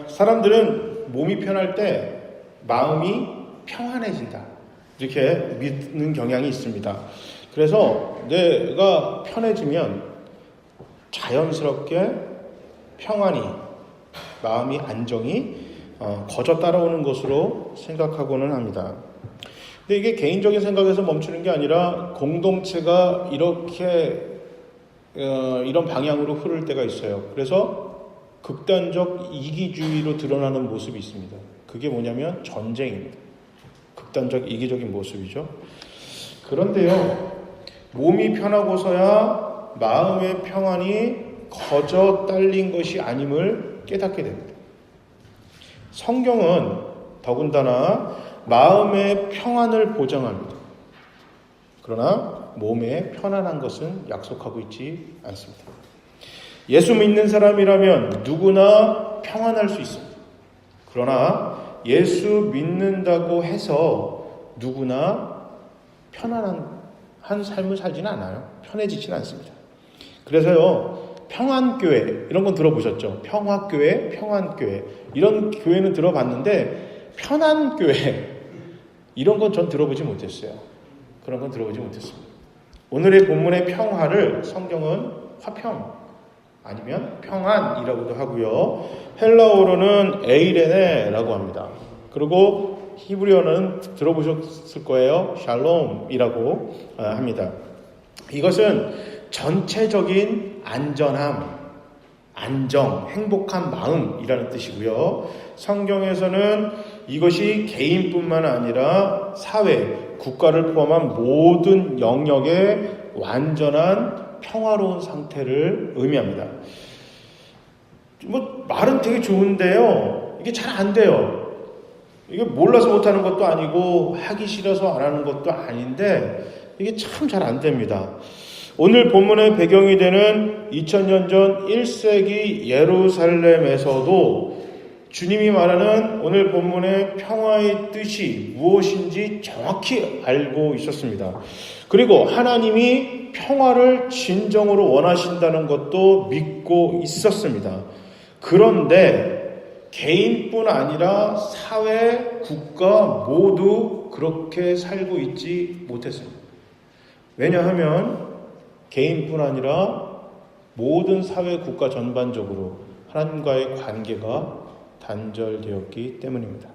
사람들은 몸이 편할 때 마음이 평안해진다, 이렇게 믿는 경향이 있습니다. 그래서 내가 편해지면 자연스럽게 평안이, 마음이 안정이 거저 따라오는 것으로 생각하고는 합니다. 근데 이게 개인적인 생각에서 멈추는 게 아니라 공동체가 이렇게 이런 방향으로 흐를 때가 있어요. 그래서 극단적 이기주의로 드러나는 모습이 있습니다. 그게 뭐냐면 전쟁입니다. 극단적 이기적인 모습이죠. 그런데요, 몸이 편하고서야 마음의 평안이 거저 딸린 것이 아님을 깨닫게 됩니다. 성경은 더군다나 마음의 평안을 보장합니다. 그러나 몸의 편안한 것은 약속하고 있지 않습니다. 예수 믿는 사람이라면 누구나 평안할 수 있습니다. 그러나 예수 믿는다고 해서 누구나 편안한 삶을 살지는 않아요. 편해지지는 않습니다. 그래서요, 평안교회 이런 건 들어보셨죠? 평화교회, 평안교회 이런 교회는 들어봤는데 편안교회 이런 건 전 들어보지 못했어요. 그런 건 들어보지 못했습니다. 오늘의 본문의 평화를 성경은 화평 아니면 평안이라고도 하고요, 헬라어로는 에이레네라고 합니다. 그리고 히브리어는 들어보셨을 거예요. 샬롬이라고 합니다. 이것은 전체적인 안전함, 안정, 행복한 마음이라는 뜻이고요. 성경에서는 이것이 개인뿐만 아니라 사회, 국가를 포함한 모든 영역의 완전한 평화로운 상태를 의미합니다. 말은 되게 좋은데요, 이게 잘 안 돼요. 이게 몰라서 못하는 것도 아니고 하기 싫어서 안 하는 것도 아닌데 이게 참 잘 안 됩니다. 오늘 본문의 배경이 되는 2000년 전 1세기 예루살렘에서도 주님이 말하는 오늘 본문의 평화의 뜻이 무엇인지 정확히 알고 있었습니다. 그리고 하나님이 평화를 진정으로 원하신다는 것도 믿고 있었습니다. 그런데 개인뿐 아니라 사회, 국가 모두 그렇게 살고 있지 못했습니다. 왜냐하면 개인뿐 아니라 모든 사회, 국가 전반적으로 하나님과의 관계가 단절되었기 때문입니다.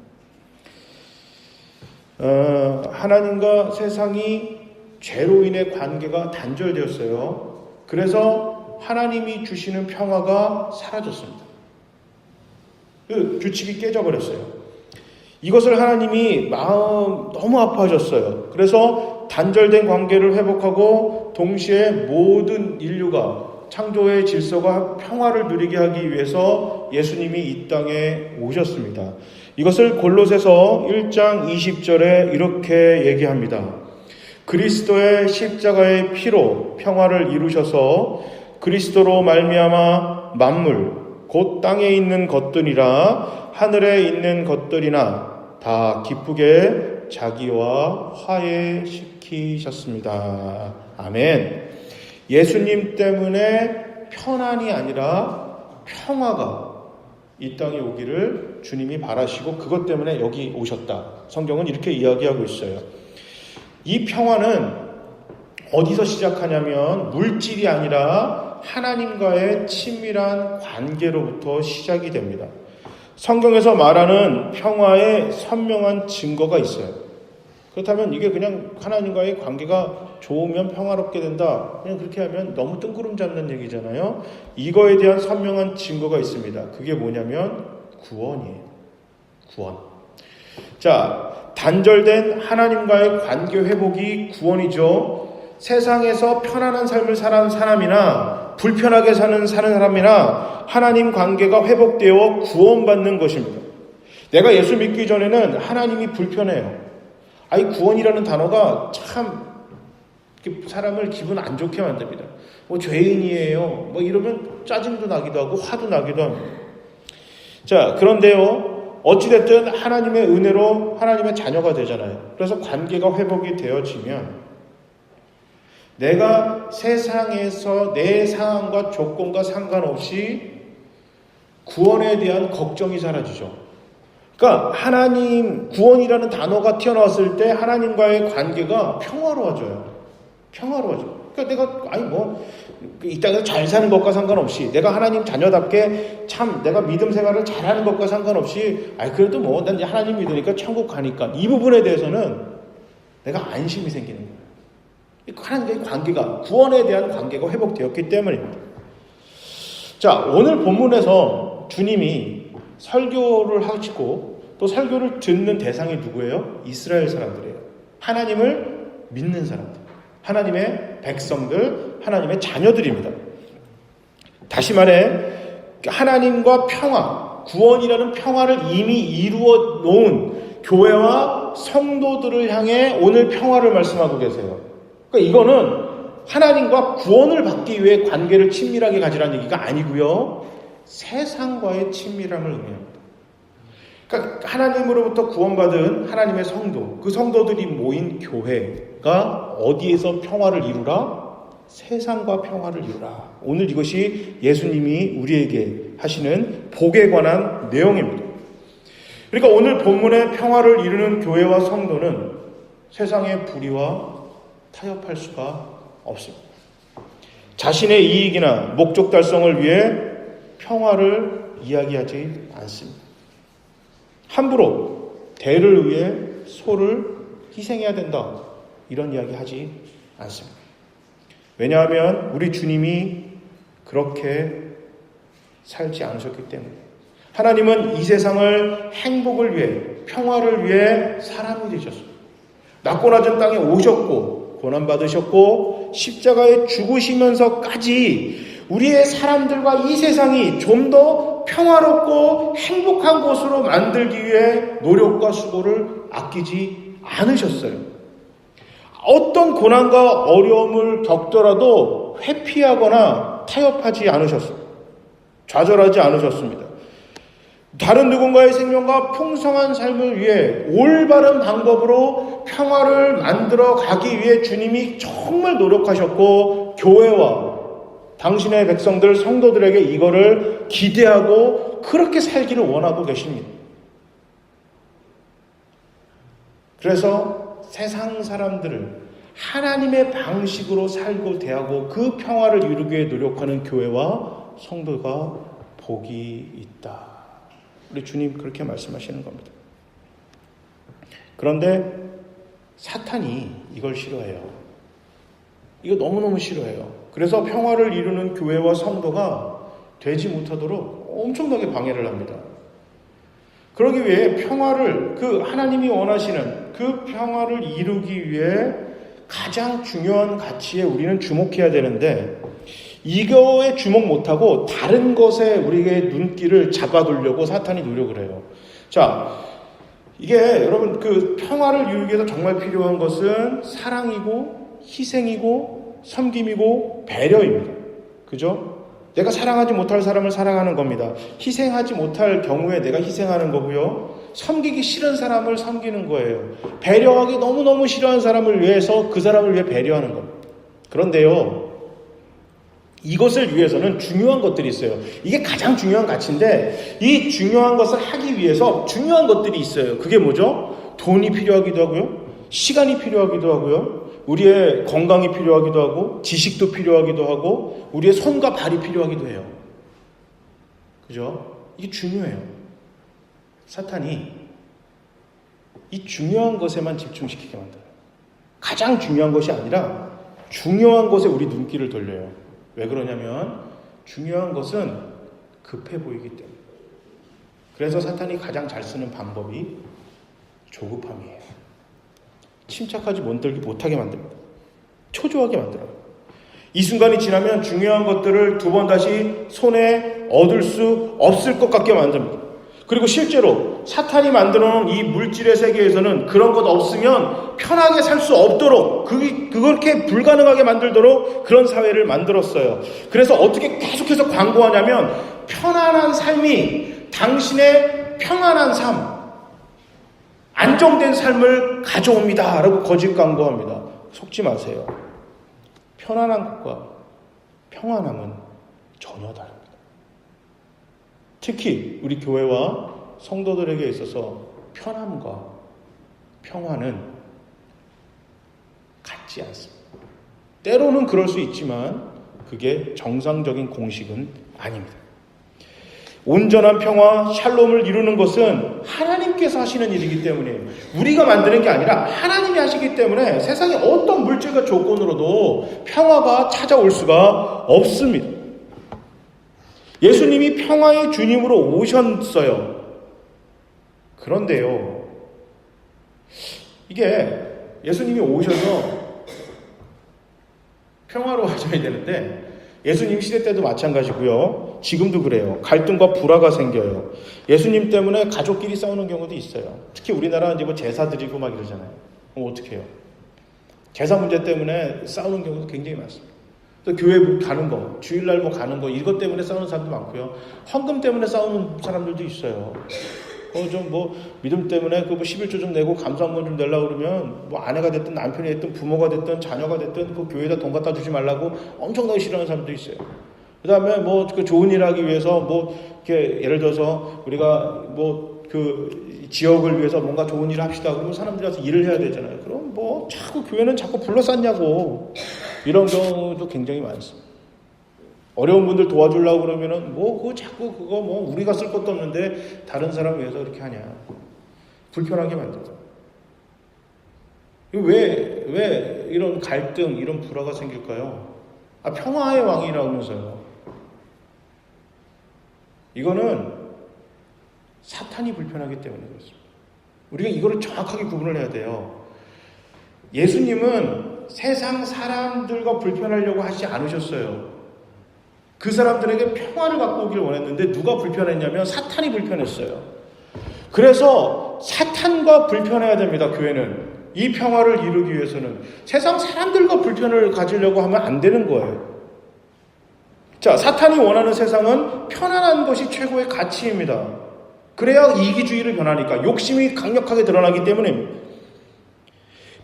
하나님과 세상이 죄로 인해 관계가 단절되었어요. 그래서 하나님이 주시는 평화가 사라졌습니다. 그 규칙이 깨져버렸어요. 이것을 하나님이 마음 너무 아파하셨어요. 그래서 단절된 관계를 회복하고 동시에 모든 인류가 창조의 질서가 평화를 누리게 하기 위해서 예수님이 이 땅에 오셨습니다. 이것을 골로새서 1장 20절에 이렇게 얘기합니다. 그리스도의 십자가의 피로 평화를 이루셔서 그리스도로 말미암아 만물 곧 땅에 있는 것들이나 하늘에 있는 것들이나 다 기쁘게 자기와 화해시키셨습니다. 아멘. 예수님 때문에 편안이 아니라 평화가 이 땅에 오기를 주님이 바라시고 그것 때문에 여기 오셨다. 성경은 이렇게 이야기하고 있어요. 이 평화는 어디서 시작하냐면 물질이 아니라 하나님과의 친밀한 관계로부터 시작이 됩니다. 성경에서 말하는 평화의 선명한 증거가 있어요. 그렇다면 이게 그냥 하나님과의 관계가 좋으면 평화롭게 된다, 그냥 그렇게 하면 너무 뜬구름 잡는 얘기잖아요. 이거에 대한 선명한 증거가 있습니다. 그게 뭐냐면 구원이에요. 구원. 자, 단절된 하나님과의 관계 회복이 구원이죠. 세상에서 편안한 삶을 사는 사람이나 불편하게 사는 사람이나 하나님 관계가 회복되어 구원받는 것입니다. 내가 예수 믿기 전에는 하나님이 불편해요. 구원이라는 단어가 참 사람을 기분 안 좋게 만듭니다. 죄인이에요. 이러면 짜증도 나기도 하고 화도 나기도 합니다. 자, 그런데요, 어찌됐든 하나님의 은혜로 하나님의 자녀가 되잖아요. 그래서 관계가 회복이 되어지면 내가 세상에서 내 상황과 조건과 상관없이 구원에 대한 걱정이 사라지죠. 그러니까 하나님, 구원이라는 단어가 튀어나왔을 때 하나님과의 관계가 평화로워져요. 평화로워져. 그러니까 내가 이따가 잘 사는 것과 상관없이, 내가 하나님 자녀답게 참 내가 믿음 생활을 잘하는 것과 상관없이, 그래도 난 이제 하나님 믿으니까 천국 가니까, 이 부분에 대해서는 내가 안심이 생기는 거예요. 하나님과의 관계가, 구원에 대한 관계가 회복되었기 때문입니다. 자, 오늘 본문에서 주님이 설교를 하시고 또 설교를 듣는 대상이 누구예요? 이스라엘 사람들이에요. 하나님을 믿는 사람들, 하나님의 백성들, 하나님의 자녀들입니다. 다시 말해 하나님과 평화, 구원이라는 평화를 이미 이루어 놓은 교회와 성도들을 향해 오늘 평화를 말씀하고 계세요. 그러니까 이거는 하나님과 구원을 받기 위해 관계를 친밀하게 가지라는 얘기가 아니고요, 세상과의 친밀함을 의미합니다. 그러니까 하나님으로부터 구원받은 하나님의 성도, 그 성도들이 모인 교회가 어디에서 평화를 이루라? 세상과 평화를 이루라. 오늘 이것이 예수님이 우리에게 하시는 복에 관한 내용입니다. 그러니까 오늘 본문의 평화를 이루는 교회와 성도는 세상의 불의와 타협할 수가 없습니다. 자신의 이익이나 목적 달성을 위해 평화를 이야기하지 않습니다. 함부로 대를 위해 소를 희생해야 된다, 이런 이야기 하지 않습니다. 왜냐하면 우리 주님이 그렇게 살지 않으셨기 때문에. 하나님은 이 세상을 행복을 위해, 평화를 위해 사람이 되셨습니다. 낮고 낮은 땅에 오셨고 고난받으셨고 십자가에 죽으시면서까지 우리의 사람들과 이 세상이 좀 더 평화롭고 행복한 곳으로 만들기 위해 노력과 수고를 아끼지 않으셨어요. 어떤 고난과 어려움을 겪더라도 회피하거나 타협하지 않으셨어요. 좌절하지 않으셨습니다. 다른 누군가의 생명과 풍성한 삶을 위해 올바른 방법으로 평화를 만들어 가기 위해 주님이 정말 노력하셨고, 교회와 당신의 백성들, 성도들에게 이거를 기대하고 그렇게 살기를 원하고 계십니다. 그래서 세상 사람들을 하나님의 방식으로 살고 대하고 그 평화를 이루기 위해 노력하는 교회와 성도가 복이 있다. 우리 주님 그렇게 말씀하시는 겁니다. 그런데 사탄이 이걸 싫어해요. 이거 너무너무 싫어해요. 그래서 평화를 이루는 교회와 성도가 되지 못하도록 엄청나게 방해를 합니다. 그러기 위해 평화를, 그 하나님이 원하시는 그 평화를 이루기 위해 가장 중요한 가치에 우리는 주목해야 되는데, 이거에 주목 못하고 다른 것에 우리의 눈길을 잡아두려고 사탄이 노력을 해요. 자, 이게 여러분, 그 평화를 이루기 위해서 정말 필요한 것은 사랑이고 희생이고 섬김이고 배려입니다. 그죠? 내가 사랑하지 못할 사람을 사랑하는 겁니다. 희생하지 못할 경우에 내가 희생하는 거고요. 섬기기 싫은 사람을 섬기는 거예요. 배려하기 너무너무 싫어하는 사람을 위해서 그 사람을 위해 배려하는 겁니다. 그런데요, 이것을 위해서는 중요한 것들이 있어요. 이게 가장 중요한 가치인데, 이 중요한 것을 하기 위해서 중요한 것들이 있어요. 그게 뭐죠? 돈이 필요하기도 하고요, 시간이 필요하기도 하고요, 우리의 건강이 필요하기도 하고, 지식도 필요하기도 하고, 우리의 손과 발이 필요하기도 해요. 그죠? 이게 중요해요. 사탄이 이 중요한 것에만 집중시키게 만들어요. 가장 중요한 것이 아니라 중요한 것에 우리 눈길을 돌려요. 왜 그러냐면 중요한 것은 급해 보이기 때문에. 그래서 사탄이 가장 잘 쓰는 방법이 조급함이에요. 침착하지 못하게 만듭니다. 초조하게 만들어요. 이 순간이 지나면 중요한 것들을 두 번 다시 손에 얻을 수 없을 것 같게 만듭니다. 그리고 실제로 사탄이 만들어놓은 이 물질의 세계에서는 그런 것 없으면 편하게 살 수 없도록, 그렇게 불가능하게 만들도록 그런 사회를 만들었어요. 그래서 어떻게 계속해서 광고하냐면, 편안한 삶이 당신의 평안한 삶, 안정된 삶을 가져옵니다 라고 거짓 광고합니다. 속지 마세요. 편안한 것과 평안함은 전혀 다릅니다. 특히 우리 교회와 성도들에게 있어서 편함과 평화는 같지 않습니다. 때로는 그럴 수 있지만 그게 정상적인 공식은 아닙니다. 온전한 평화, 샬롬을 이루는 것은 하나님께서 하시는 일이기 때문이에요. 우리가 만드는 게 아니라 하나님이 하시기 때문에 세상에 어떤 물질과 조건으로도 평화가 찾아올 수가 없습니다. 예수님이 평화의 주님으로 오셨어요. 그런데요, 이게 예수님이 오셔서 평화로워져야 되는데 예수님 시대 때도 마찬가지고요. 지금도 그래요. 갈등과 불화가 생겨요. 예수님 때문에 가족끼리 싸우는 경우도 있어요. 특히 우리나라는 이제 뭐 제사 드리고 막 이러잖아요. 그럼 어떻게 해요? 제사 문제 때문에 싸우는 경우도 굉장히 많습니다. 또 교회 가는 거, 주일날 뭐 가는 거, 이것 때문에 싸우는 사람도 많고요. 헌금 때문에 싸우는 사람들도 있어요. 좀 뭐 믿음 때문에 그 뭐 11조 좀 내고 감사한번 좀 내려고 그러면 뭐 아내가 됐든 남편이 됐든 부모가 됐든 자녀가 됐든 그 교회에다 돈 갖다 주지 말라고 엄청나게 싫어하는 사람도 있어요. 그 다음에 뭐 그 좋은 일 하기 위해서 뭐 이렇게 예를 들어서 우리가 뭐 그 지역을 위해서 뭔가 좋은 일을 합시다. 그러면 사람들이 와서 일을 해야 되잖아요. 그럼 뭐 자꾸 교회는 자꾸 불러쌌냐고. 이런 경우도 굉장히 많습니다. 어려운 분들 도와주려고 그러면은 뭐 그거 자꾸 그거 뭐 우리가 쓸 것도 없는데 다른 사람 위해서 그렇게 하냐. 불편하게 만들죠. 왜 이런 갈등, 이런 불화가 생길까요? 평화의 왕이라면서요. 이거는 사탄이 불편하기 때문에 그렇습니다. 우리가 이거를 정확하게 구분을 해야 돼요. 예수님은 세상 사람들과 불편하려고 하지 않으셨어요. 그 사람들에게 평화를 갖고 오길 원했는데 누가 불편했냐면 사탄이 불편했어요. 그래서 사탄과 불편해야 됩니다. 교회는. 이 평화를 이루기 위해서는 세상 사람들과 불편을 가지려고 하면 안 되는 거예요. 자, 사탄이 원하는 세상은 편안한 것이 최고의 가치입니다. 그래야 이기주의를 변하니까 욕심이 강력하게 드러나기 때문입니다.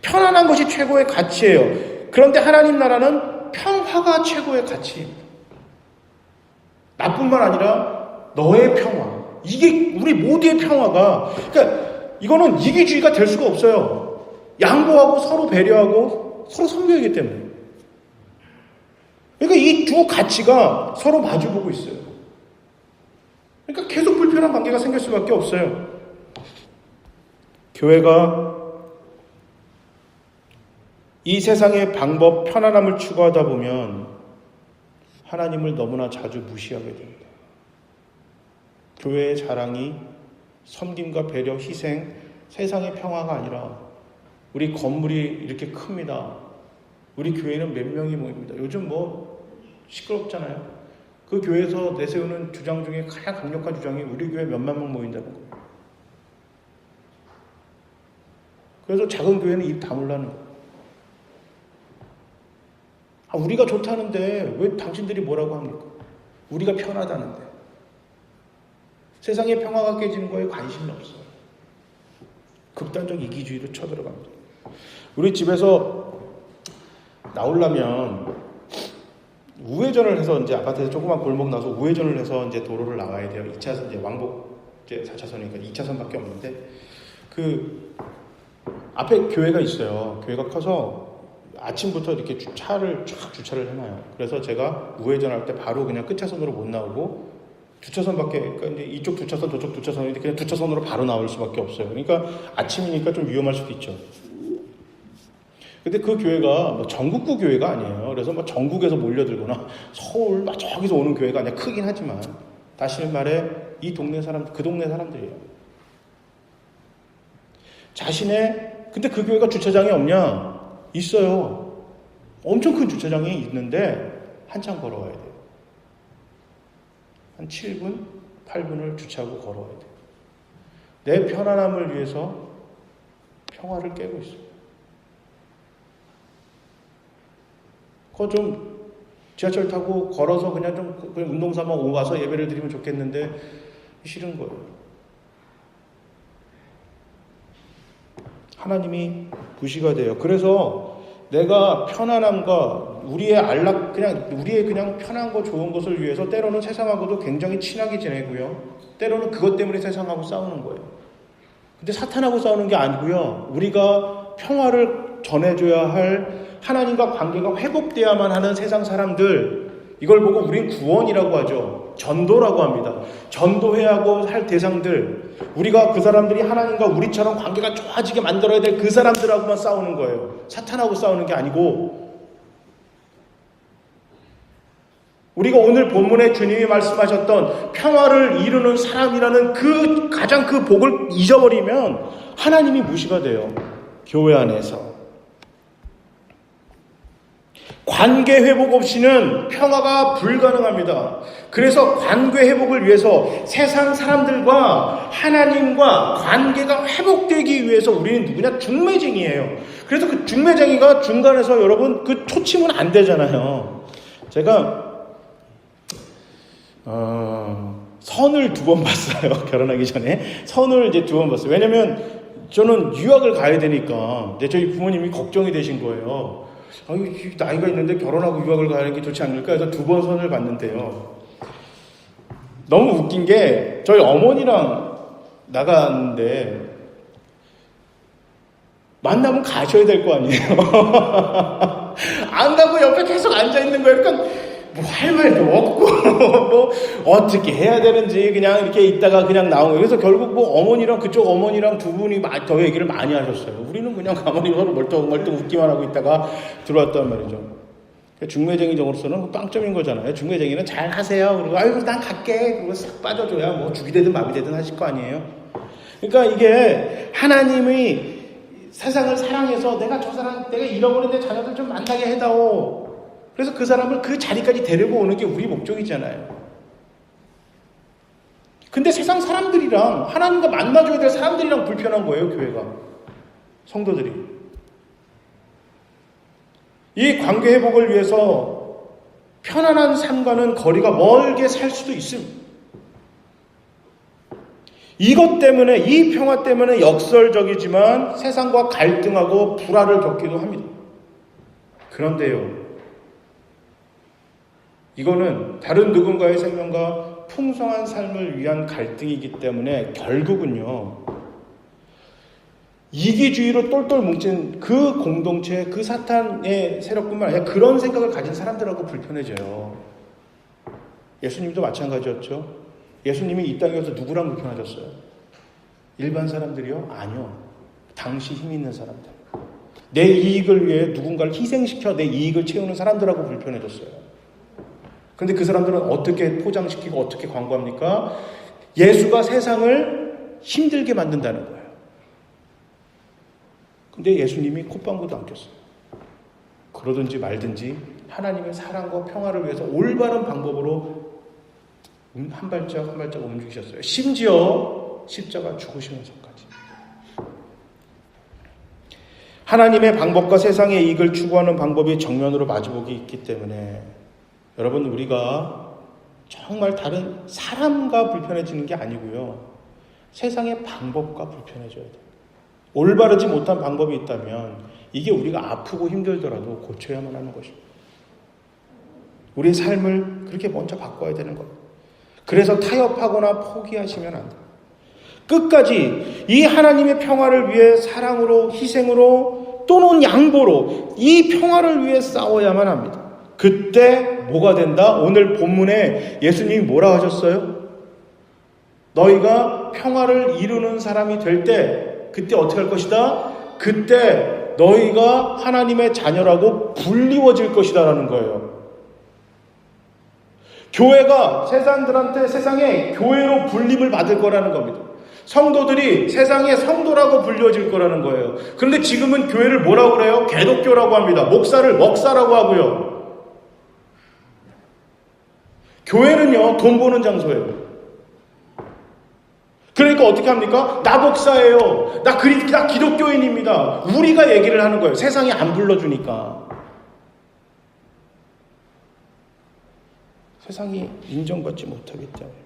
편안한 것이 최고의 가치예요. 그런데 하나님 나라는 평화가 최고의 가치입니다. 나뿐만 아니라 너의 평화. 이게 우리 모두의 평화가, 그러니까 이거는 이기주의가 될 수가 없어요. 양보하고 서로 배려하고 서로 섬겨야기 때문에. 그러니까 이 두 가치가 서로 마주보고 있어요. 그러니까 계속 불편한 관계가 생길 수밖에 없어요. 교회가 이 세상의 방법, 편안함을 추구하다 보면 하나님을 너무나 자주 무시하게 됩니다. 교회의 자랑이 섬김과 배려, 희생, 세상의 평화가 아니라 우리 건물이 이렇게 큽니다. 우리 교회는 몇 명이 모입니다. 요즘 뭐 시끄럽잖아요. 그 교회에서 내세우는 주장 중에 가장 강력한 주장이 우리 교회 몇만 명 모인다는 거예요. 그래서 작은 교회는 입 다물라는 거예요. 우리가 좋다는데 왜 당신들이 뭐라고 합니까? 우리가 편하다는데. 세상의 평화가 깨지는 거에 관심이 없어요. 극단적 이기주의로 쳐들어갑니다. 우리 집에서 나오려면 우회전을 해서 이제 아파트에서 조그만 골목 나서 우회전을 해서 이제 도로를 나와야 돼요. 2차선 이제 왕복 이제 4차선이니까 2차선밖에 없는데 그 앞에 교회가 있어요. 교회가 커서 아침부터 이렇게 차를 쫙 주차를 해놔요. 그래서 제가 우회전할 때 바로 그냥 끝차선으로 못 나오고 두차선밖에, 그러니까 이제 이쪽 두차선 저쪽 두차선인데 그냥 두차선으로 바로 나올 수밖에 없어요. 그러니까 아침이니까 좀 위험할 수도 있죠. 근데 그 교회가 뭐 전국구 교회가 아니에요. 그래서 뭐 전국에서 몰려들거나 서울 막 저기서 오는 교회가 아니라 크긴 하지만 다시 말해 이 동네 사람, 그 동네 사람들이에요. 근데 그 교회가 주차장이 없냐? 있어요. 엄청 큰 주차장이 있는데 한참 걸어와야 돼요. 한 7분, 8분을 주차하고 걸어와야 돼요. 내 편안함을 위해서 평화를 깨고 있어요. 그거 좀 지하철 타고 걸어서 그냥 운동 삼아 와서 예배를 드리면 좋겠는데 싫은 거예요. 하나님이 무시가 돼요. 그래서 내가 편안함과 우리의 그냥 편한 거 좋은 것을 위해서 때로는 세상하고도 굉장히 친하게 지내고요. 때로는 그것 때문에 세상하고 싸우는 거예요. 근데 사탄하고 싸우는 게 아니고요. 우리가 평화를 전해줘야 할 하나님과 관계가 회복되어야만 하는 세상 사람들, 이걸 보고 우린 구원이라고 하죠. 전도라고 합니다. 전도해야 할 대상들, 우리가 그 사람들이 하나님과 우리처럼 관계가 좋아지게 만들어야 될 그 사람들하고만 싸우는 거예요. 사탄하고 싸우는 게 아니고, 우리가 오늘 본문에 주님이 말씀하셨던 평화를 이루는 사람이라는 가장 그 복을 잊어버리면 하나님이 무시가 돼요. 교회 안에서. 관계 회복 없이는 평화가 불가능합니다. 그래서 관계 회복을 위해서 세상 사람들과 하나님과 관계가 회복되기 위해서 우리는 누구냐? 중매쟁이에요. 그래서 그 중매쟁이가 중간에서 여러분 그 초치면 안 되잖아요. 제가 선을 2번 봤어요. 결혼하기 전에 선을 이제 2번 봤어요. 왜냐면 저는 유학을 가야 되니까. 근데 저희 부모님이 걱정이 되신 거예요. 나이가 있는데 결혼하고 유학을 가는 게 좋지 않을까 해서 2번 선을 봤는데요. 너무 웃긴 게 저희 어머니랑 나갔는데 만나면 가셔야 될 거 아니에요. 안 가고 옆에 계속 앉아 있는 거예요. 그러니까 뭐 할 말도 없고 뭐 어떻게 해야 되는지 그냥 이렇게 있다가 그냥 나온 거예요. 그래서 결국 뭐 어머니랑 그쪽 어머니랑 두 분이 더 얘기를 많이 하셨어요. 우리는 그냥 가만히 서로 멀뚱멀뚱 웃기만 하고 있다가 들어왔단 말이죠. 중매쟁이 정으로서는 빵점인 거잖아요. 중매쟁이는 잘 하세요. 그리고 아이고 난 갈게. 그리고 싹 빠져줘야 뭐 죽이 되든 마비 되든 하실 거 아니에요. 그러니까 이게 하나님이 세상을 사랑해서 내가 잃어버린 내 자녀들 좀 만나게 해다오. 그래서 그 사람을 그 자리까지 데리고 오는 게 우리 목적이잖아요. 근데 세상 사람들이랑 하나님과 만나줘야 될 사람들이랑 불편한 거예요, 교회가. 성도들이. 이 관계 회복을 위해서 편안한 삶과는 거리가 멀게 살 수도 있습니다. 이것 때문에, 이 평화 때문에 역설적이지만 세상과 갈등하고 불화를 겪기도 합니다. 그런데요, 이거는 다른 누군가의 생명과 풍성한 삶을 위한 갈등이기 때문에 결국은요, 이기주의로 똘똘 뭉친 그 공동체, 그 사탄의 세력뿐만 아니라 그런 생각을 가진 사람들하고 불편해져요. 예수님도 마찬가지였죠. 예수님이 이 땅에 와서 누구랑 불편하셨어요? 일반 사람들이요? 아니요. 당시 힘 있는 사람들. 내 이익을 위해 누군가를 희생시켜 내 이익을 채우는 사람들하고 불편해졌어요. 근데 그 사람들은 어떻게 포장시키고 어떻게 광고합니까? 예수가 세상을 힘들게 만든다는 거예요. 근데 예수님이 콧방구도 안 꼈어요. 그러든지 말든지 하나님의 사랑과 평화를 위해서 올바른 방법으로 한 발짝 한 발짝 움직이셨어요. 심지어 십자가 죽으시면서까지. 하나님의 방법과 세상의 이익을 추구하는 방법이 정면으로 마주보기 있기 때문에 여러분, 우리가 정말 다른 사람과 불편해지는 게 아니고요, 세상의 방법과 불편해져야 돼요. 올바르지 못한 방법이 있다면 이게 우리가 아프고 힘들더라도 고쳐야만 하는 것입니다. 우리의 삶을 그렇게 먼저 바꿔야 되는 거예요. 그래서 타협하거나 포기하시면 안 돼요. 끝까지 이 하나님의 평화를 위해 사랑으로, 희생으로, 또는 양보로 이 평화를 위해 싸워야만 합니다. 그때 뭐가 된다? 오늘 본문에 예수님이 뭐라 하셨어요? 너희가 평화를 이루는 사람이 될 때, 그때 어떻게 할 것이다? 그때 너희가 하나님의 자녀라고 불리워질 것이다 라는 거예요. 교회가 세상에 교회로 불림을 받을 거라는 겁니다. 성도들이 세상에 성도라고 불려질 거라는 거예요. 그런데 지금은 교회를 뭐라고 그래요? 개독교라고 합니다. 목사를 먹사라고 하고요. 교회는요, 돈 버는 장소예요. 그러니까 어떻게 합니까? 나 목사예요. 나 기독교인입니다. 우리가 얘기를 하는 거예요. 세상이 안 불러주니까. 세상이 인정받지 못하기 때문에.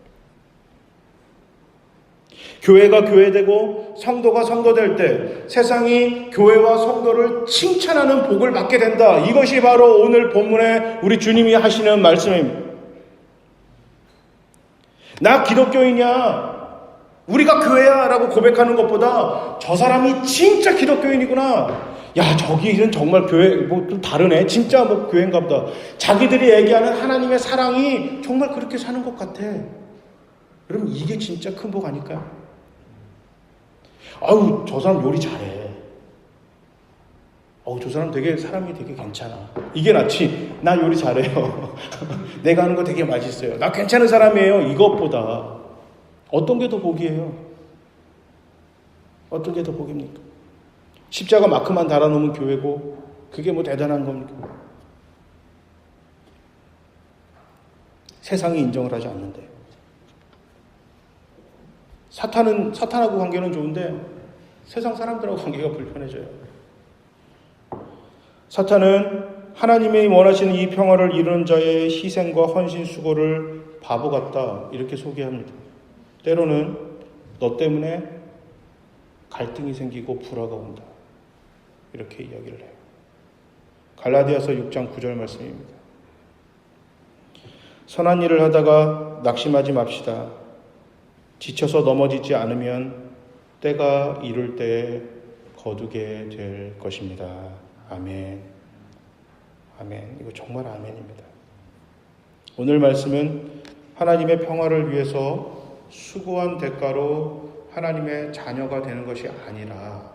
교회가 교회되고 성도가 성도될 때 세상이 교회와 성도를 칭찬하는 복을 받게 된다. 이것이 바로 오늘 본문에 우리 주님이 하시는 말씀입니다. 나 기독교인이야, 우리가 교회야 라고 고백하는 것보다 저 사람이 진짜 기독교인이구나, 야 저기는 정말 교회 뭐 좀 다르네, 진짜 뭐 교회인가 보다, 자기들이 얘기하는 하나님의 사랑이 정말 그렇게 사는 것 같아. 여러분 이게 진짜 큰 복 아닐까요? 아우 저 사람 요리 잘해, 저 사람 되게 사람이 되게 괜찮아, 이게 낫지 나 요리 잘해요 내가 하는 거 되게 맛있어요, 나 괜찮은 사람이에요, 이것보다 어떤 게 더 복이에요? 어떤 게 더 복입니까? 십자가 마크만 달아놓으면 교회고 그게 뭐 대단한 겁니까? 세상이 인정을 하지 않는데. 사탄하고 관계는 좋은데 세상 사람들하고 관계가 불편해져요. 사탄은 하나님이 원하시는 이 평화를 이루는 자의 희생과 헌신 수고를 바보 같다 이렇게 소개합니다. 때로는 너 때문에 갈등이 생기고 불화가 온다 이렇게 이야기를 해요. 갈라디아서 6장 9절 말씀입니다. 선한 일을 하다가 낙심하지 맙시다. 지쳐서 넘어지지 않으면 때가 이룰 때에 거두게 될 것입니다. 아멘. 아멘. 이거 정말 아멘입니다. 오늘 말씀은 하나님의 평화를 위해서 수고한 대가로 하나님의 자녀가 되는 것이 아니라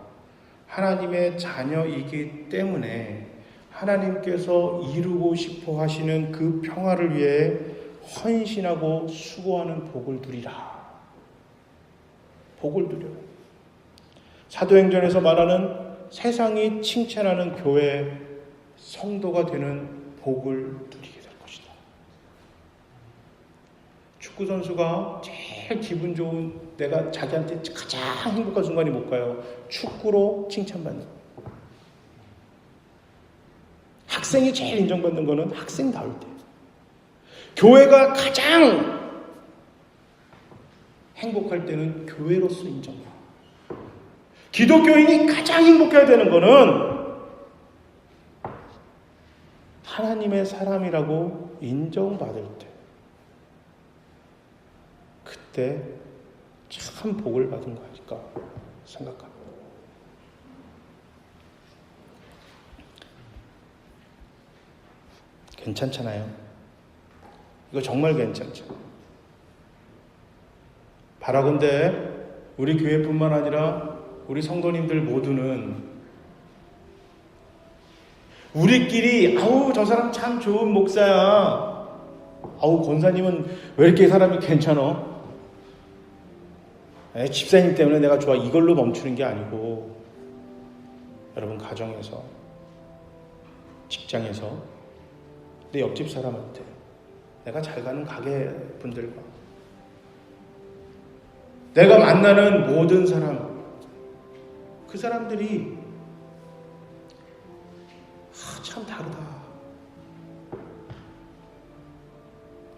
하나님의 자녀이기 때문에 하나님께서 이루고 싶어 하시는 그 평화를 위해 헌신하고 수고하는 복을 누리라. 복을 누려요. 사도행전에서 말하는 세상이 칭찬하는 교회 성도가 되는 복을 누리게 될 것이다. 축구선수가 제일 기분 좋은, 내가 자기한테 가장 행복한 순간이 뭘까요? 축구로 칭찬받는 거. 학생이 제일 인정받는 거는 학생다울 때. 교회가 가장 행복할 때는 교회로서 인정받아. 기독교인이 가장 행복해야 되는 거는 하나님의 사람이라고 인정받을 때. 그때 참 복을 받은 거 아닐까 생각합니다. 괜찮잖아요. 이거 정말 괜찮죠. 바라건대 우리 교회뿐만 아니라 우리 성도님들 모두는 우리끼리 아우 저 사람 참 좋은 목사야, 아우 권사님은 왜 이렇게 사람이 괜찮어, 집사님 때문에 내가 좋아, 이걸로 멈추는 게 아니고 여러분 가정에서, 직장에서, 내 옆집 사람한테, 내가 잘 가는 가게 분들과, 내가 만나는 모든 사람, 그 사람들이 참 다르다.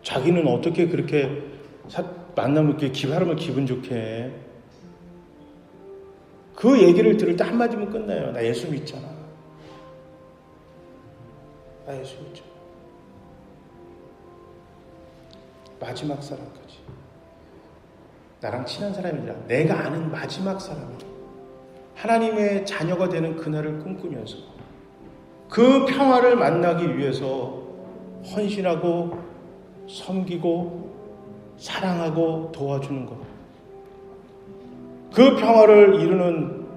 자기는 어떻게 그렇게 만나면 이렇게 사람을 기분 좋게 해. 그 얘기를 들을 때 한마디면 끝나요. 나 예수 믿잖아. 나 예수 믿잖아. 마지막 사람까지. 나랑 친한 사람이라, 내가 아는 마지막 사람이라. 하나님의 자녀가 되는 그날을 꿈꾸면서 그 평화를 만나기 위해서 헌신하고 섬기고 사랑하고 도와주는 것. 그 평화를 이루는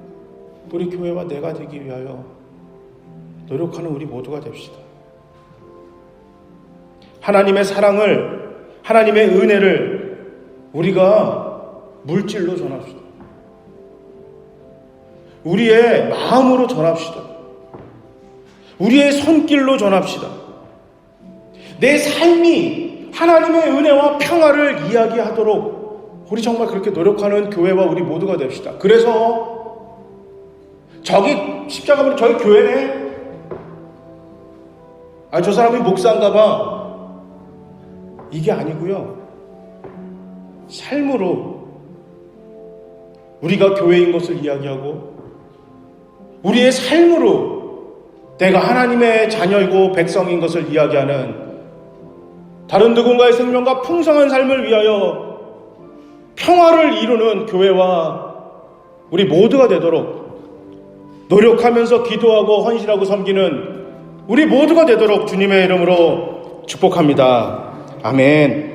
우리 교회와 내가 되기 위하여 노력하는 우리 모두가 됩시다. 하나님의 사랑을, 하나님의 은혜를 우리가 물질로 전합시다. 우리의 마음으로 전합시다. 우리의 손길로 전합시다. 내 삶이 하나님의 은혜와 평화를 이야기하도록 우리 정말 그렇게 노력하는 교회와 우리 모두가 됩시다. 그래서 저기 십자가 보니 저기 교회네, 저 사람이 목사인가 봐, 이게 아니고요. 삶으로 우리가 교회인 것을 이야기하고 우리의 삶으로 내가 하나님의 자녀이고 백성인 것을 이야기하는 다른 누군가의 생명과 풍성한 삶을 위하여 평화를 이루는 교회와 우리 모두가 되도록 노력하면서 기도하고 헌신하고 섬기는 우리 모두가 되도록 주님의 이름으로 축복합니다. 아멘.